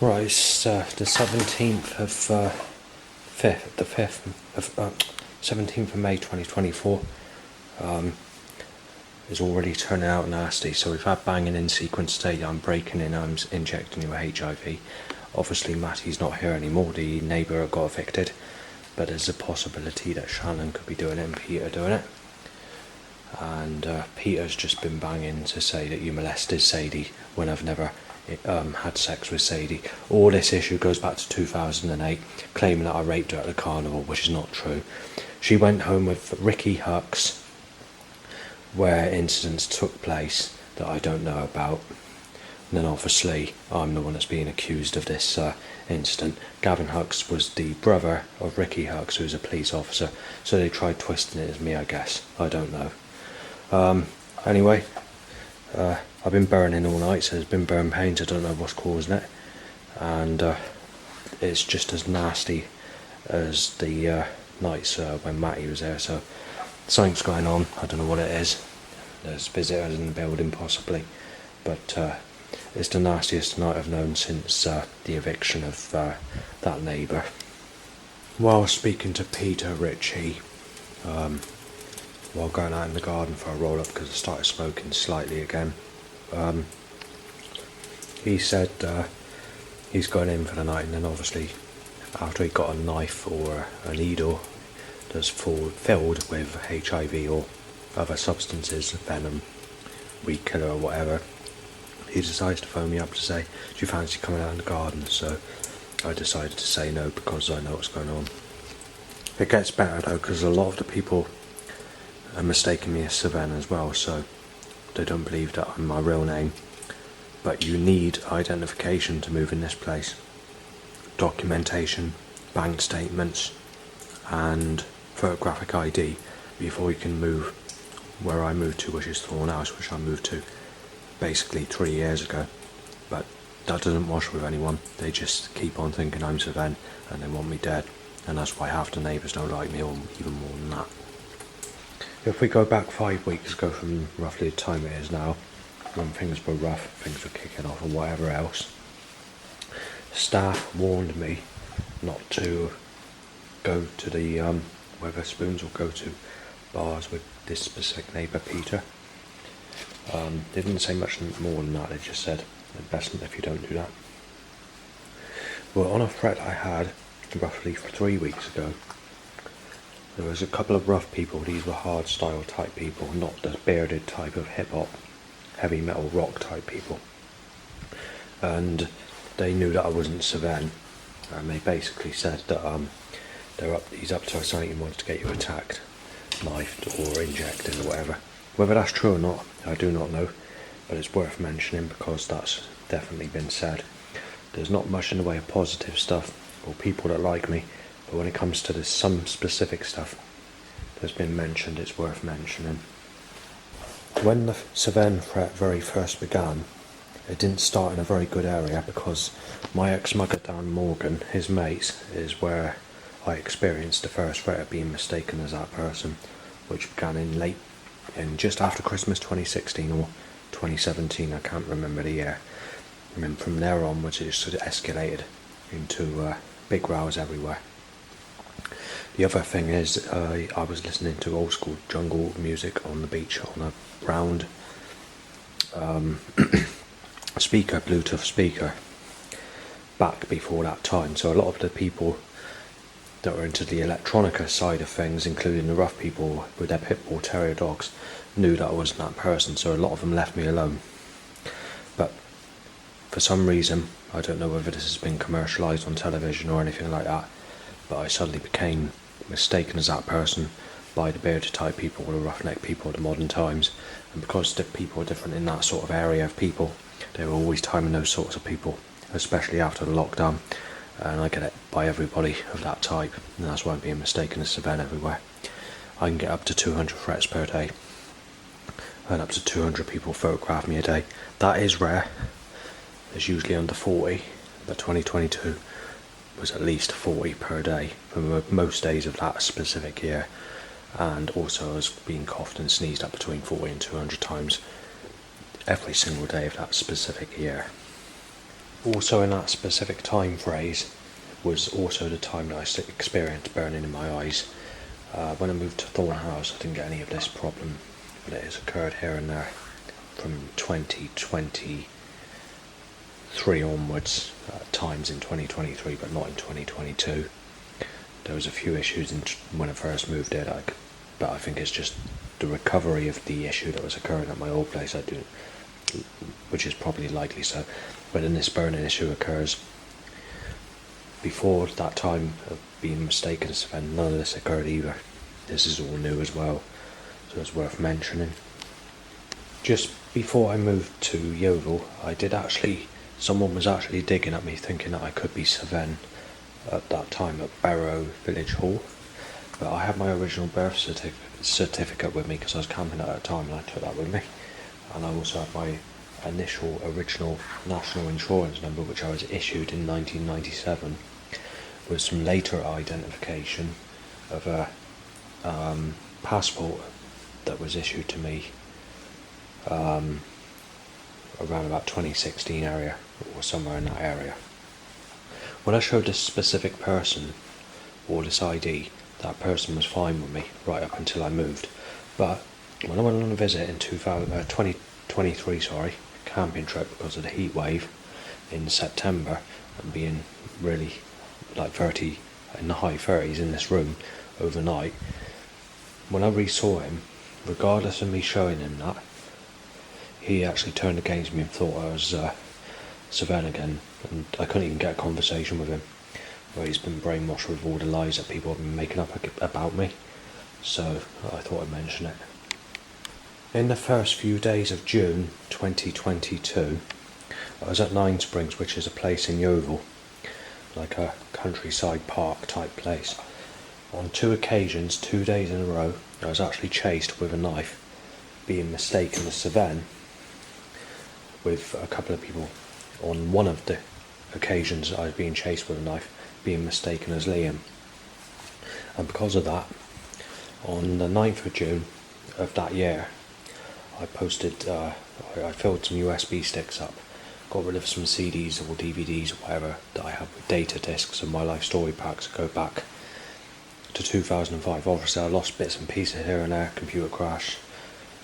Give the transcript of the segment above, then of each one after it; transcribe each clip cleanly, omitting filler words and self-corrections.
Right, it's the 17th of 17th of May 2024. Is already turning out nasty. So we've had banging in sequence today. I'm breaking in, I'm injecting you with HIV. Obviously Matty's not here anymore, the neighbour got evicted, but there's a possibility that Shannon could be doing it and Peter doing it. And Peter's just been banging to say that you molested Sadie when I've never had sex with Sadie. All this issue goes back to 2008, claiming that I raped her at the carnival, which is not true. She went home with Ricky Hux, where incidents took place that I don't know about. And then obviously I'm the one that's being accused of this incident. Gavin Hux was the brother of Ricky Hux, who's a police officer, so they tried twisting it as me, I guess. I don't know. Anyway, I've been burning all night, so there's been burn pains. I don't know what's causing it, and it's just as nasty as the nights when Matty was there. So something's going on. I don't know what it is. There's visitors in the building possibly, but it's the nastiest night I've known since the eviction of that neighbour. While speaking to Peter Ritchie, while going out in the garden for a roll up because I started smoking slightly again, he said he's going in for the night, and then obviously after he got a knife or a needle that's filled with HIV or other substances, venom, weed killer or whatever, he decides to phone me up to say, do you fancy coming out in the garden? So I decided to say no because I know what's going on. It gets better though, because a lot of the people are mistaking me as Sven as well, so they don't believe that I'm my real name. But you need identification to move in this place. Documentation, bank statements and photographic ID before you can move where I moved to, which is Thorn House, which I moved to basically 3 years ago. But that doesn't wash with anyone. They just keep on thinking I'm Sven and they want me dead, and that's why half the neighbours don't like me, or even more than that. If we go back 5 weeks ago from roughly the time it is now, when things were rough, things were kicking off and whatever else, staff warned me not to go to the Weatherspoons or go to bars with this specific neighbour Peter. They didn't say much more than that, they just said investment if you don't do that. Well, on a threat I had roughly 3 weeks ago, there was a couple of rough people. These were hard style type people, not the bearded type of hip hop, heavy metal rock type people. And they knew that I wasn't Sven, and they basically said that he's up to something, he wants to get you attacked, knifed or injected or whatever. Whether that's true or not, I do not know, but it's worth mentioning because that's definitely been said. There's not much in the way of positive stuff or people that like me, but when it comes to some specific stuff that's been mentioned, it's worth mentioning. When the Sven threat very first began, it didn't start in a very good area because my ex-mugger Dan Morgan, his mates, is where I experienced the first threat of being mistaken as that person, which began in just after Christmas 2016 or 2017, I can't remember the year. And then from there onwards it just sort of escalated into big rows everywhere. The other thing is, I was listening to old school jungle music on the beach on a round Bluetooth speaker back before that time. So a lot of the people that were into the electronica side of things, including the rough people with their pit bull terrier dogs, knew that I wasn't that person, so a lot of them left me alone. But for some reason, I don't know whether this has been commercialised on television or anything like that, but I suddenly became mistaken as that person by the bearded type people or the roughneck people of the modern times. And because the people are different in that sort of area of people, they were always timing those sorts of people, especially after the lockdown. And I get it by everybody of that type, and that's why I'm being mistaken as Sven everywhere. I can get up to 200 threats per day, and up to 200 people photograph me a day. That is rare. It's usually under 40, but 2022 was at least 40 per day for most days of that specific year, and also I was being coughed and sneezed at between 40 and 200 times every single day of that specific year. Also in that specific time phrase was also the time that I experienced burning in my eyes. When I moved to Thorn House, I didn't get any of this problem, but it has occurred here and there from 2023 onwards, times in 2023, but not in 2022. There was a few issues when I first moved in, but I think it's just the recovery of the issue that was occurring at my old place, which is probably likely so. But then this burning issue occurs before that time of being mistaken as Sven. None of this occurred either. This is all new as well, so it's worth mentioning. Just before I moved to Yeovil, someone was actually digging at me thinking that I could be Sven at that time at Barrow Village Hall. But I had my original birth certificate with me because I was camping at that time, and I took that with me. And I also had my original national insurance number, which I was issued in 1997, with some later identification of a passport that was issued to me around about 2016 area, or somewhere in that area. When I showed this specific person, or this ID, that person was fine with me right up until I moved. But when I went on a visit in 2023, camping trip because of the heat wave in September, and being really like 30 in the high 30s in this room overnight, when I re-saw him, regardless of me showing him that, he actually turned against me and thought I was Sven again, and I couldn't even get a conversation with him, where he's been brainwashed with all the lies that people have been making up about me. So I thought I'd mention it. In the first few days of June 2022, I was at Nine Springs, which is a place in Yeovil, like a countryside park type place. On 2 occasions, 2 days in a row, I was actually chased with a knife, being mistaken as Sven, with a couple of people. On one of the occasions I was being chased with a knife, being mistaken as Liam. And because of that, on the 9th of June of that year, I filled some USB sticks up, got rid of some CDs or DVDs or whatever that I have with data discs and my life story packs that go back to 2005. Obviously I lost bits and pieces here and there, computer crash,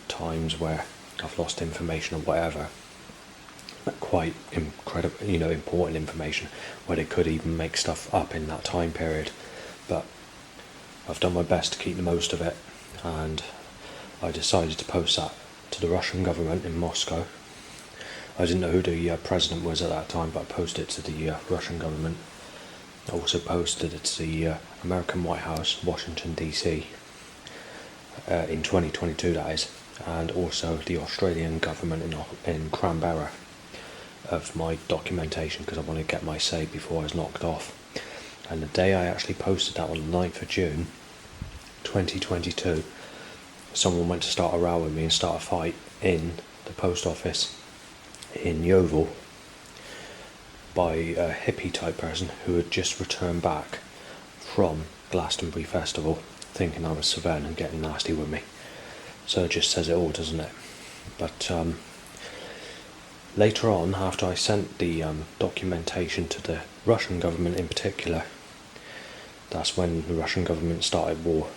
times where I've lost information or whatever, but quite incredible, important information where they could even make stuff up in that time period. But I've done my best to keep the most of it, and I decided to post that to the Russian government in Moscow. I didn't know who the president was at that time, but I posted it to the Russian government. I also posted it to the American White House, Washington DC, in 2022 that is, and also the Australian government in Canberra, of my documentation, because I wanted to get my say before I was knocked off. And the day I actually posted that, on the 9th of June 2022, someone went to start a row with me and start a fight in the post office in Yeovil by a hippie type person who had just returned back from Glastonbury Festival, thinking I was Sven and getting nasty with me. So it just says it all, doesn't it? But later on, after I sent the documentation to the Russian government in particular, that's when the Russian government started war.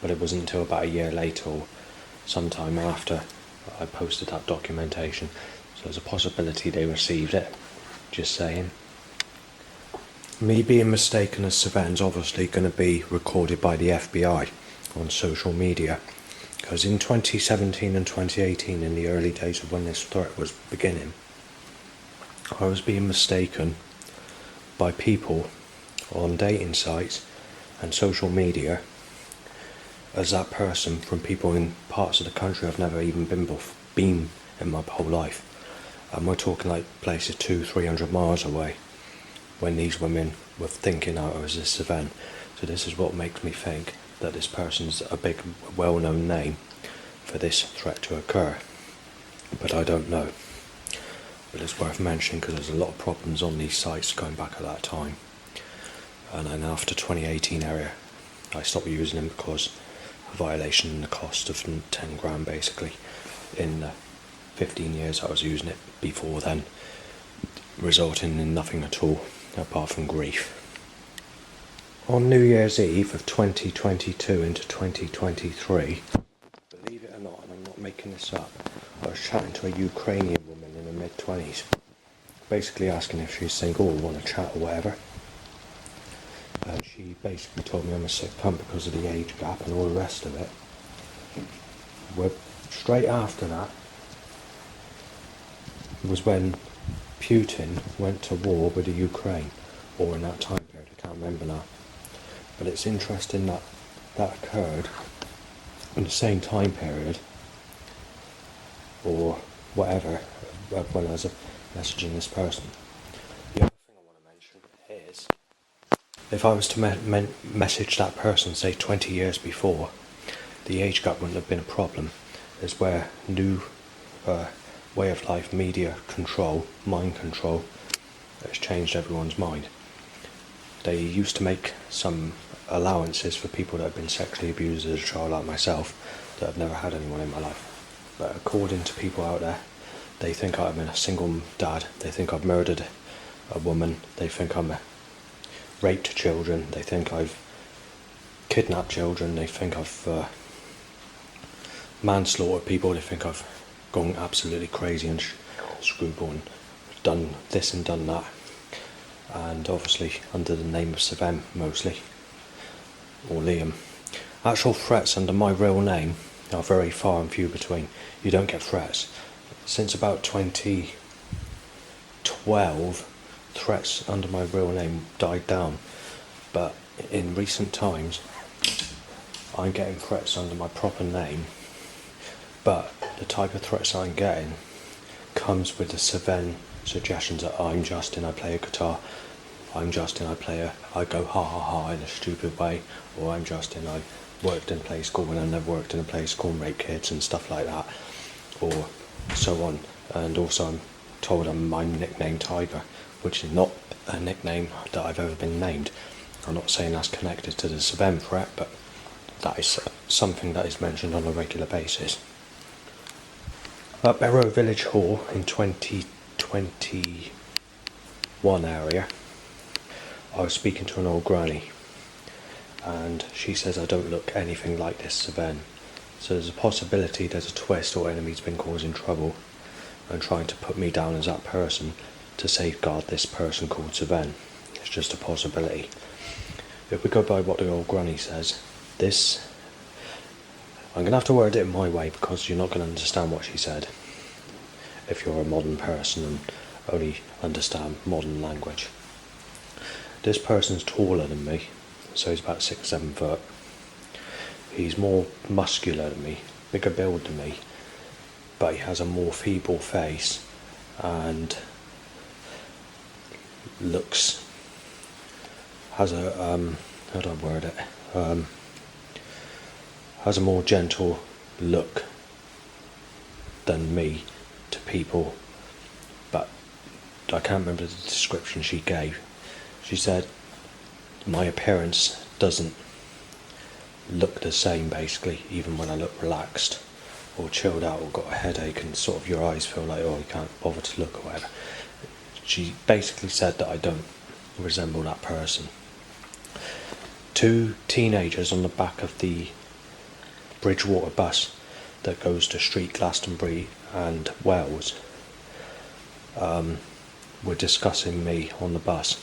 But it wasn't until about a year later, or sometime after, I posted that documentation. So there's a possibility they received it. Just saying. Me being mistaken as Sven's obviously going to be recorded by the FBI on social media. Because in 2017 and 2018, in the early days of when this threat was beginning, I was being mistaken by people on dating sites and social media as that person from people in parts of the country I've never even been in my whole life. And we're talking like places 200-300 miles away, when these women were thinking I was this Sven. So this is what makes me think that this person's a big, well-known name for this threat to occur. But I don't know. But it's worth mentioning because there's a lot of problems on these sites going back at that time. And then after 2018 area, I stopped using them because of violation and the cost of 10 grand basically. In 15 years I was using it before then. resulting in nothing at all apart from grief. On New Year's Eve of 2022 into 2023, believe it or not, and I'm not making this up, I was chatting to a Ukrainian woman in her mid-20s, basically asking if she's single or want to chat or whatever. And she basically told me I'm a sick cunt because of the age gap and all the rest of it. Well, straight after that was when Putin went to war with the Ukraine, or in that time period, I can't remember now. But it's interesting that that occurred in the same time period, or whatever, when I was messaging this person. The other thing I want to mention is, if I was to message that person, say 20 years before, the age gap wouldn't have been a problem. Is where new way of life, media control, mind control, has changed everyone's mind. They used to make some allowances for people that have been sexually abused as a child, like myself, that have never had anyone in my life. But according to people out there, they think I'm a single dad, they think I've murdered a woman, they think I'm raped children, they think I've kidnapped children, they think I've manslaughtered people, they think I've gone absolutely crazy and screwball and done this and done that. And obviously under the name of Sven mostly, or Liam. Actual threats under my real name are very far and few between. You don't get threats. Since about 2012, threats under my real name died down. But in recent times, I'm getting threats under my proper name. But the type of threats I'm getting comes with the Sven suggestions that I'm Justin, I play a guitar. I'm Justin, I go ha ha ha in a stupid way, or I'm Justin, I worked in play school when I never worked in a play school and rape kids and stuff like that, or so on. And also I'm told I'm my nickname Tiger, which is not a nickname that I've ever been named. I'm not saying that's connected to the Sven threat, but that is something that is mentioned on a regular basis. At Barrow Village Hall in 2021 area, I was speaking to an old granny, and she says I don't look anything like this Sven. So there's a possibility there's a twist, or enemy's been causing trouble and trying to put me down as that person to safeguard this person called Sven. It's just a possibility. If we go by what the old granny says, this, I'm going to have to word it in my way because you're not going to understand what she said if you're a modern person and only understand modern language. This person's taller than me, so he's about 6-7 foot. He's more muscular than me, bigger build than me, but he has a more feeble face and has a how do I word it? Has a more gentle look than me to people, but I can't remember the description she gave. She said my appearance doesn't look the same basically, even when I look relaxed or chilled out or got a headache and sort of your eyes feel like, oh, you can't bother to look or whatever. She basically said that I don't resemble that person. 2 teenagers on the back of the Bridgewater bus that goes to Street, Glastonbury and Wells were discussing me on the bus,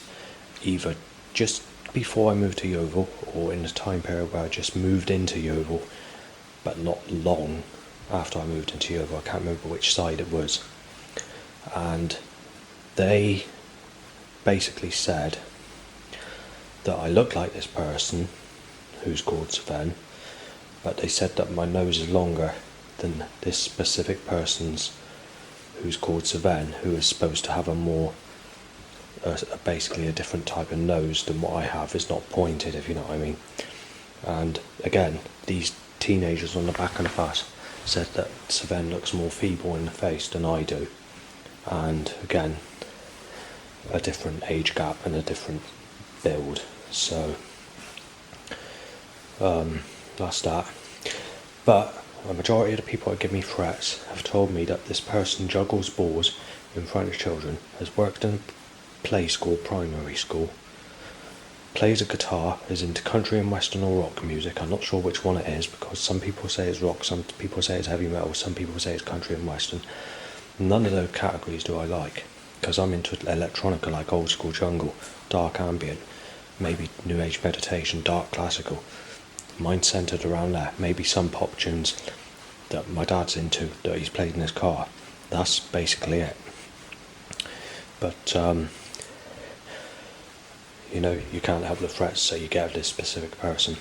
either just before I moved to Yeovil or in the time period where I just moved into Yeovil, but not long after I moved into Yeovil. I can't remember which side it was. And they basically said that I look like this person who's called Sven, but they said that my nose is longer than this specific person's who's called Sven, who is supposed to have a more basically a different type of nose than what I have. It's not pointed, if you know what I mean. And again, these teenagers on the back of the bus said that Sven looks more feeble in the face than I do, and again, a different age gap and a different build. So that's that. But a majority of the people that give me threats have told me that this person juggles balls in front of children, has worked in a play school, primary school, plays a guitar, is into country and western or rock music. I'm not sure which one it is, because some people say it's rock, some people say it's heavy metal, some people say it's country and western. None of those categories do I like, because I'm into electronica, like old school jungle, dark ambient, maybe new age meditation, dark classical. Mine's centred around that. Maybe some pop tunes that my dad's into, that he's played in his car. That's basically it. But you can't help the threats that you get of this specific person.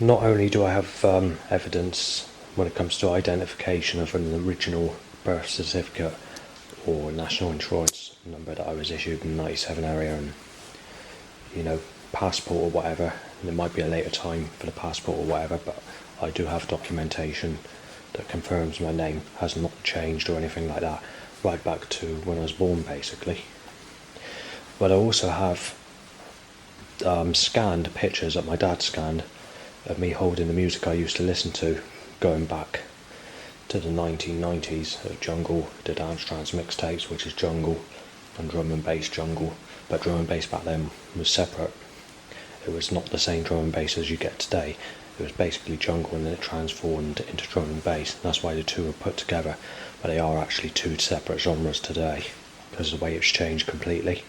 Not only do I have evidence when it comes to identification of an original birth certificate or national insurance number that I was issued in the 97 area, and passport or whatever. There might be a later time for the passport or whatever, but I do have documentation that confirms my name has not changed or anything like that, right back to when I was born, basically. But I also have scanned pictures that my dad scanned of me holding the music I used to listen to, going back to the 1990s of jungle, the dance trance mixtapes, which is jungle and drum and bass jungle, but drum and bass back then was separate. It was not the same drum and bass as you get today. It was basically jungle, and then it transformed into drum and bass. That's why the two were put together, but they are actually two separate genres today, because of the way it's changed completely.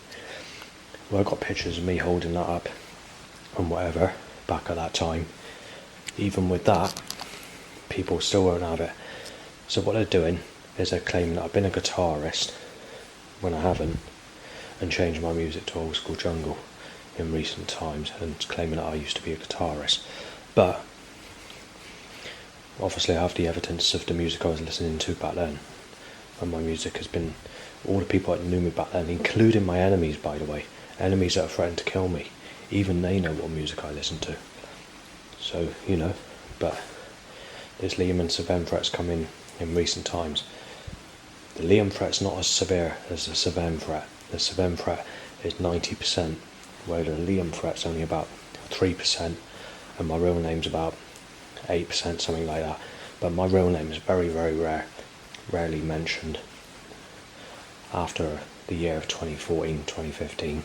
Well, I've got pictures of me holding that up and whatever back at that time. Even with that, people still won't have it. So what they're doing is they're claiming that I've been a guitarist when I haven't, and changed my music to old school jungle in recent times, and claiming that I used to be a guitarist. But obviously I have the evidence of the music I was listening to back then, and my music has been, all the people that knew me back then, including my enemies, by the way, enemies that have threatened to kill me, even they know what music I listen to. So, but this Liam and Sven threats come in recent times. The Liam threat's not as severe as the Sven threat. The Sven threat is 90%, where the Liam threat's only about 3%, and my real name's about 8%, something like that. But my real name is very, very rarely mentioned after the year of 2014, 2015.